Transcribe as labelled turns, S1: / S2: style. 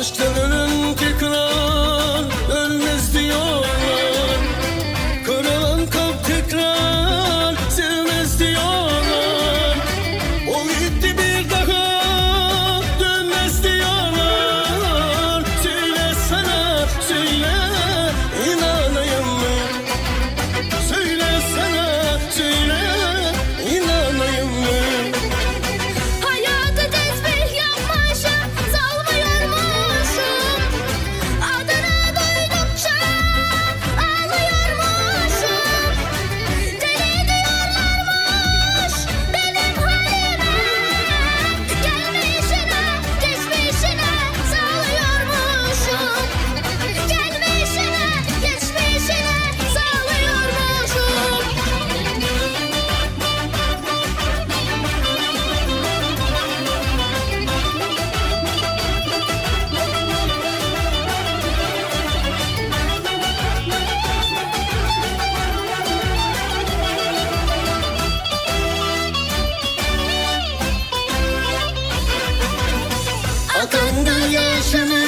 S1: Aşktan ölen tekrar ölmez diyorlar. Kırılan kalp tekrar sevmez diyorlar. O gitti bir daha dönmez diyorlar. Söyle sana söyle, inanayım mı? Söyle sana söyle, inanayım mı?
S2: Hayatı tesbih yapmışım, salmıyormuşum. Adını duydukça ağlıyormuşum. Deli diyorlarmış benim halime. Gelmişine, geçmişine sağlıyormuşum. Gelmişine, geçmişine sağlıyormuşum.
S1: Akan gözyaşını